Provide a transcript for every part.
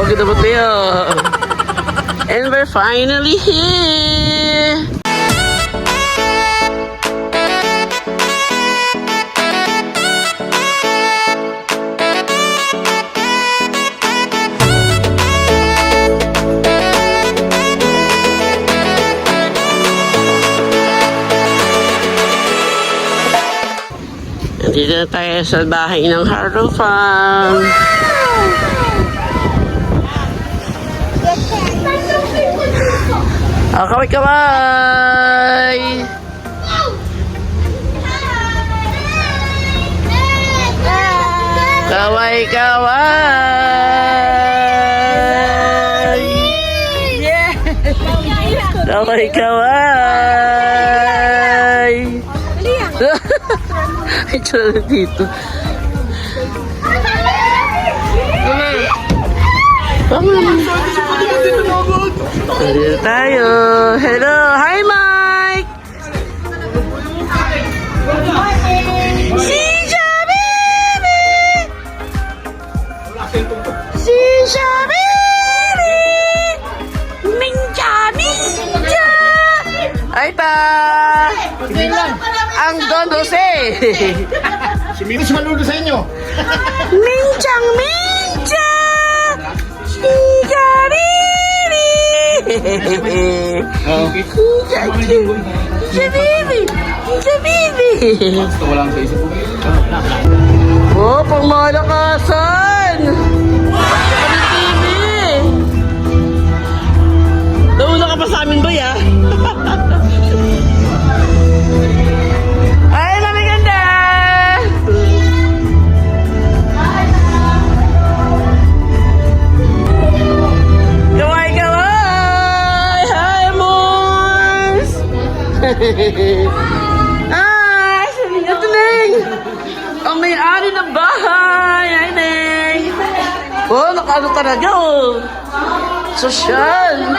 Maganda ba tayo? And we're finally here! Nandito na tayo sa bahay ng Harlow Farm. Oh, kaway-kaway! Kaway-kaway! Kaway-kaway! Ito na dito. Dito tayo. Hello! Hi, Mike! Sisha baby! Sisha baby! Minja! Minja! Ay pa! Ang Don Jose! Si Minus malulo sa inyo. Minchang Mincha! Sisha baby! Sisha baby! Sisha baby! Wala ang sa isip ko. Oh, pangmalakasan! TV! Nauna ka pa sa amin ba ya? Ay, namiganda! Kaway-kaway! Hi, Mons! Ay, ito Neng! Ang may-ari ng bahay! Hi, Neng! Oh, nakaano talaga oh! Sosyal!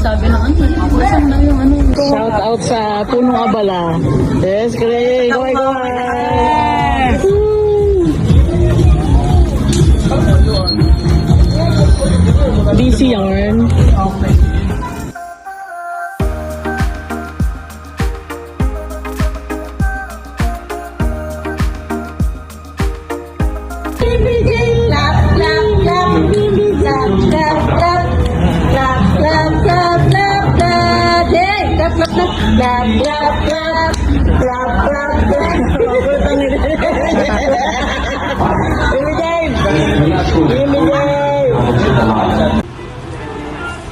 Sabi ng ano, saan na yung ano. Shout out sa Punong Abala. Yes, great! Kaway-kaway! DC yarn.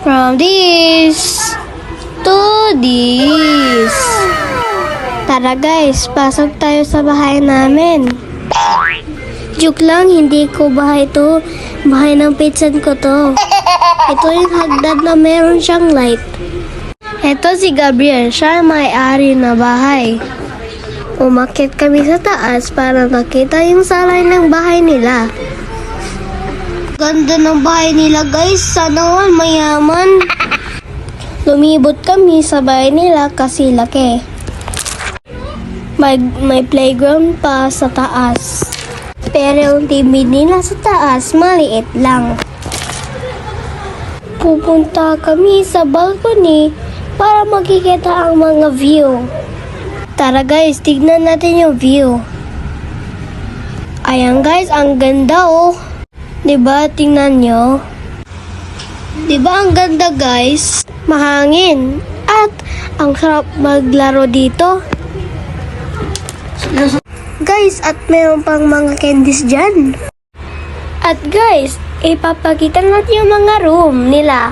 From this to this. Tara guys, pasok tayo sa bahay namin. Joke lang, hindi ko bahay to. Bahay ng pitsan ko to. Ito yung hagdan na meron siyang light. Ito si Gabriel, siya ang may-ari na bahay. Umakyat kami sa taas para makita yung salay ng bahay nila. Ganda ng bahay nila guys, sana all mayaman. Lumibot kami sa bahay nila kasi laki. May playground pa sa taas. Pero yung TV nila sa taas, maliit lang. Pupunta kami sa balcony para makikita ang mga view. Tara guys, tignan natin yung view. Ayan guys, ang ganda oh. Diba, tingnan nyo? Diba ang ganda guys? Mahangin. At ang sarap maglaro dito. Guys, at meron pang mga candies dyan. At guys, ipapakita natin yung mga room nila.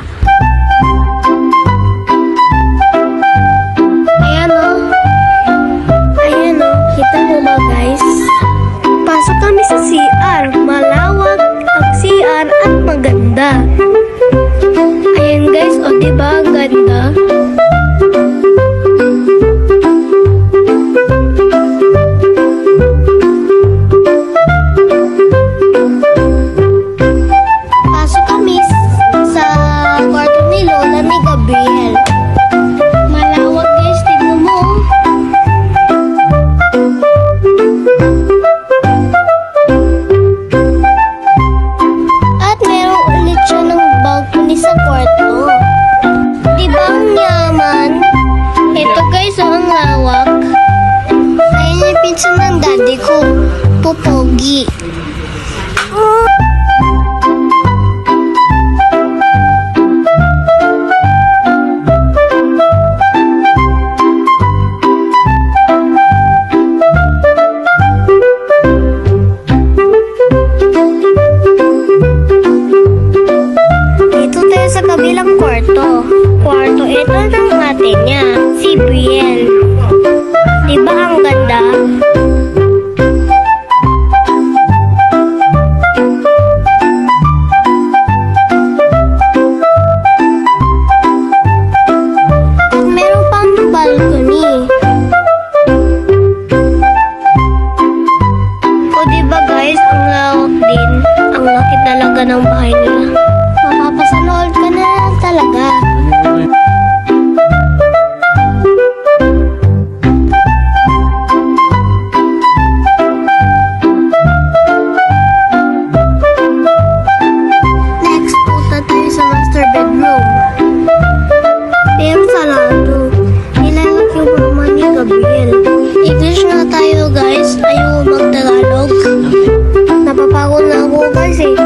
Ayan o. Ayan o. Kita mo ba guys? Pasok kami sa CR. Malawak ang CR at maganda. Ayan guys, o diba ang ganda? Pasok kami sa kwarto ni Lola ni Gabriel. Malawak guys, tignan mo. pogi. Dito tayo sa kabilang kwarto. Kwarto ito ng ate niya, si Brielle. Di ba ang ganda? At meron pang balcony. O diba guys, ang lawak din. Ang laki talaga ng bahay nila. Mapapasanood ka na lang talaga. Next, punta tayo sa master bedroom. Pero sarado. Nilalak yung mama ni Gabriel. English na tayo guys. Ayaw mag-Tagalog. Napapagod na ako guys eh.